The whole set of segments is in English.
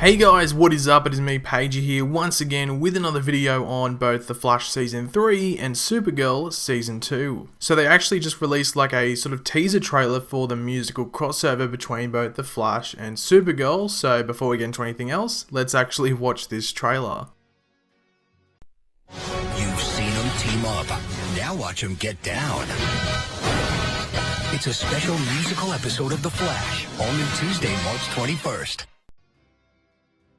Hey guys, what is up? It is me, Pagey here, once again with another video on both The Flash Season 3 and Supergirl Season 2. So they actually just released like a sort of teaser trailer for the musical crossover between both The Flash and Supergirl, so before we get into anything else, let's actually watch this trailer. You've seen them team up, now watch them get down. It's a special musical episode of The Flash, only Tuesday, March 21st.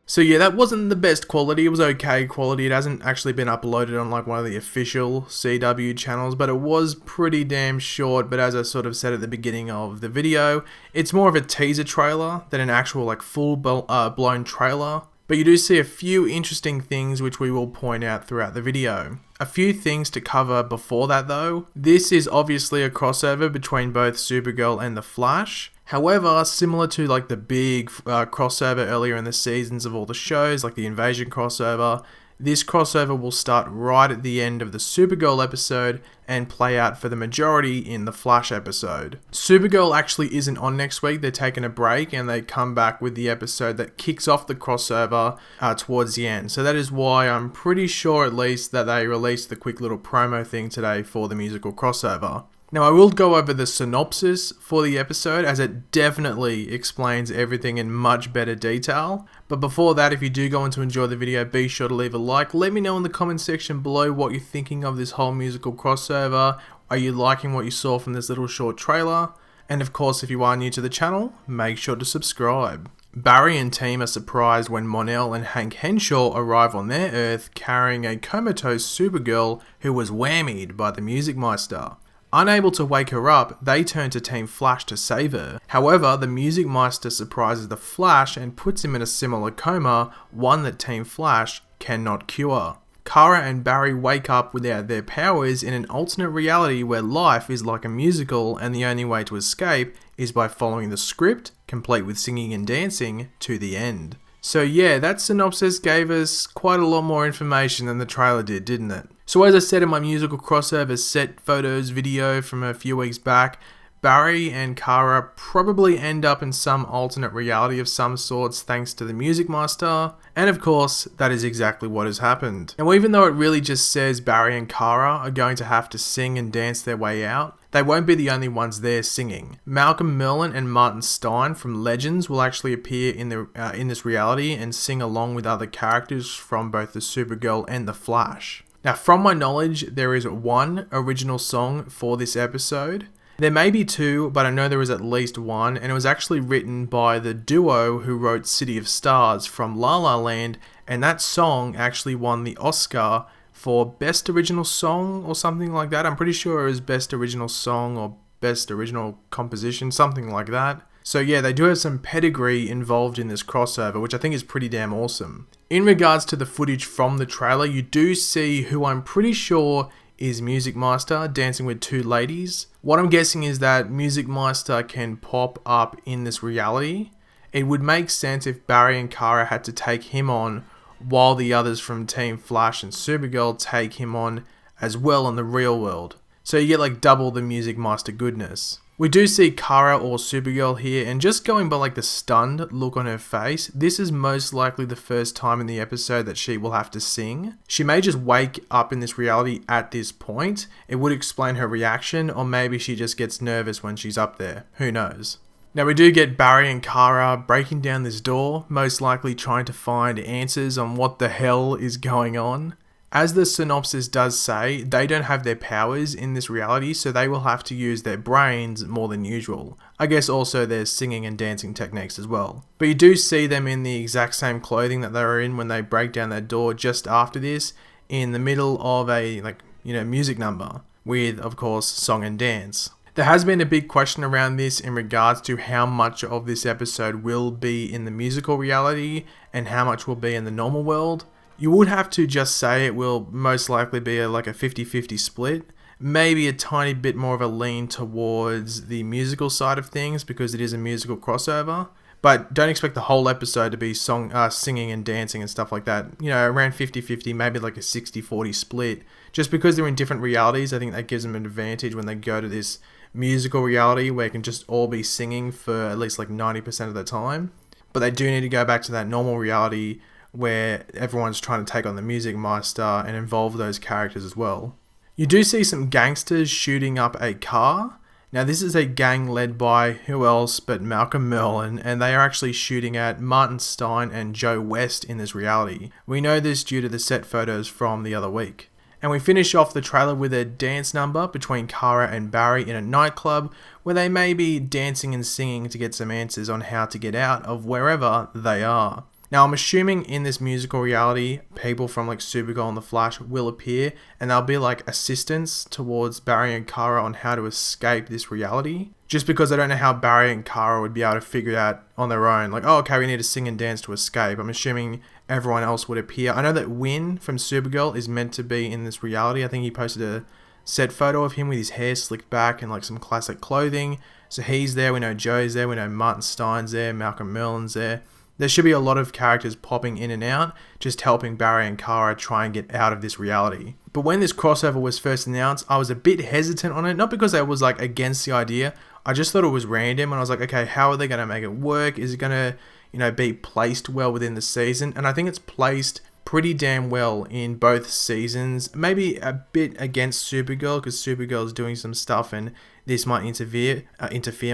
So yeah, that wasn't the best quality, it was okay quality, it hasn't actually been uploaded on like one of the official CW channels, but it was pretty damn short. But as I sort of said at the beginning of the video, it's more of a teaser trailer than an actual like full blown trailer. But you do see a few interesting things which we will point out throughout the video. A few things to cover before that though. This is obviously a crossover between both Supergirl and The Flash. However, similar to like the big crossover earlier in the seasons of all the shows, like the Invasion crossover, this crossover will start right at the end of the Supergirl episode and play out for the majority in the Flash episode. Supergirl actually isn't on next week, they're taking a break and they come back with the episode that kicks off the crossover towards the end. So that is why I'm pretty sure at least that they released the quick little promo thing today for the musical crossover. Now I will go over the synopsis for the episode as it definitely explains everything in much better detail. But before that, if you do go on to enjoy the video, be sure to leave a like. Let me know in the comment section below what you're thinking of this whole musical crossover. Are you liking what you saw from this little short trailer? And of course, if you are new to the channel, make sure to subscribe. Barry and team are surprised when Mon-El and Hank Henshaw arrive on their Earth carrying a comatose Supergirl who was whammied by the Music Meister. Unable to wake her up, they turn to Team Flash to save her. However, the Music Meister surprises the Flash and puts him in a similar coma, one that Team Flash cannot cure. Kara and Barry wake up without their powers in an alternate reality where life is like a musical and the only way to escape is by following the script, complete with singing and dancing, to the end. So yeah, that synopsis gave us quite a lot more information than the trailer did, didn't it? So as I said in my musical crossover set photos video from a few weeks back, Barry and Kara probably end up in some alternate reality of some sorts thanks to the Music Master, and of course, that is exactly what has happened. Now even though it really just says Barry and Kara are going to have to sing and dance their way out, they won't be the only ones there singing. Malcolm Merlyn and Martin Stein from Legends will actually appear in this reality and sing along with other characters from both the Supergirl and the Flash. Now from my knowledge, there is one original song for this episode. There may be two, but I know there is at least one, and it was actually written by the duo who wrote City of Stars from La La Land, and that song actually won the Oscar for Best Original Song or something like that. I'm pretty sure it was Best Original Song or Best Original Composition, something like that. So yeah, they do have some pedigree involved in this crossover, which I think is pretty damn awesome. In regards to the footage from the trailer, you do see who I'm pretty sure is Music Meister dancing with two ladies. What I'm guessing is that Music Meister can pop up in this reality. It would make sense if Barry and Kara had to take him on while the others from Team Flash and Supergirl take him on as well in the real world. So you get like double the Music Meister goodness. We do see Kara or Supergirl here, and just going by like the stunned look on her face, this is most likely the first time in the episode that she will have to sing. She may just wake up in this reality at this point. It would explain her reaction, or maybe she just gets nervous when she's up there. Who knows? Now we do get Barry and Kara breaking down this door, most likely trying to find answers on what the hell is going on. As the synopsis does say, they don't have their powers in this reality, so they will have to use their brains more than usual. I guess also their singing and dancing techniques as well. But you do see them in the exact same clothing that they were in when they break down that door just after this, in the middle of a music number, with of course song and dance. There has been a big question around this in regards to how much of this episode will be in the musical reality and how much will be in the normal world. You would have to just say it will most likely be like a 50-50 split. Maybe a tiny bit more of a lean towards the musical side of things because it is a musical crossover. But don't expect the whole episode to be singing and dancing and stuff like that. You know, around 50-50, maybe like a 60-40 split. Just because they're in different realities, I think that gives them an advantage when they go to this musical reality where it can just all be singing for at least like 90% of the time. but they do need to go back to that normal reality where everyone's trying to take on the Music Master and involve those characters as well. You do see some gangsters shooting up a car. Now this is a gang led by who else but Malcolm Merlyn, and they are actually shooting at Martin Stein and Joe West in this reality. We know this due to the set photos from the other week. And we finish off the trailer with a dance number between Kara and Barry in a nightclub where they may be dancing and singing to get some answers on how to get out of wherever they are. Now I'm assuming in this musical reality, people from like Supergirl and The Flash will appear and they'll be like assistants towards Barry and Kara on how to escape this reality. Just because I don't know how Barry and Kara would be able to figure it out on their own. Like, oh, okay, we need to sing and dance to escape. I'm assuming everyone else would appear. I know that Win from Supergirl is meant to be in this reality. I think he posted a set photo of him with his hair slicked back and like some classic clothing. So he's there. We know Joe's there. We know Martin Stein's there. Malcolm Merlyn's there. There should be a lot of characters popping in and out, just helping Barry and Kara try and get out of this reality. But when this crossover was first announced, I was a bit hesitant on it, not because I was like against the idea, I just thought it was random and I was like, okay, how are they going to make it work? Is it going to, be placed well within the season? And I think it's placed pretty damn well in both seasons. Maybe a bit against Supergirl, because Supergirl is doing some stuff and this might interfere,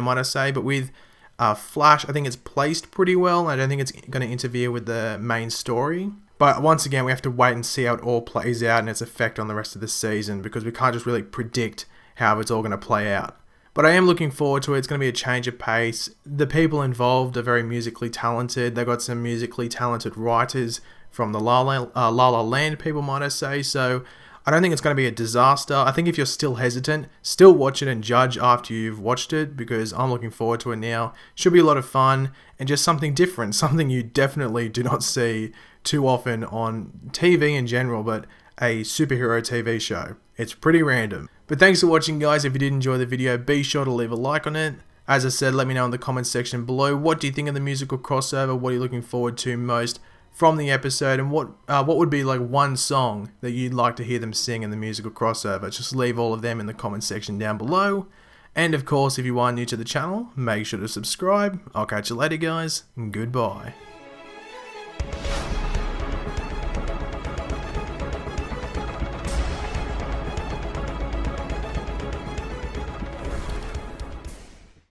might I say, but with Flash, I think it's placed pretty well. I don't think it's going to interfere with the main story. But once again, we have to wait and see how it all plays out and its effect on the rest of the season, because we can't just really predict how it's all going to play out. But I am looking forward to it. It's going to be a change of pace. The people involved are very musically talented. They've got some musically talented writers from the La La Land people, might I say. So I don't think it's going to be a disaster. I think if you're still hesitant, still watch it and judge after you've watched it, because I'm looking forward to it now. Should be a lot of fun and just something different, something you definitely do not see too often on TV in general, but a superhero TV show. It's pretty random. But thanks for watching, guys. If you did enjoy the video, be sure to leave a like on it. As I said, let me know in the comments section below. What do you think of the musical crossover? What are you looking forward to most from the episode, and what would be like one song that you'd like to hear them sing in the musical crossover? Just leave all of them in the comment section down below. And of course, if you are new to the channel, make sure to subscribe. I'll catch you later, guys. Goodbye.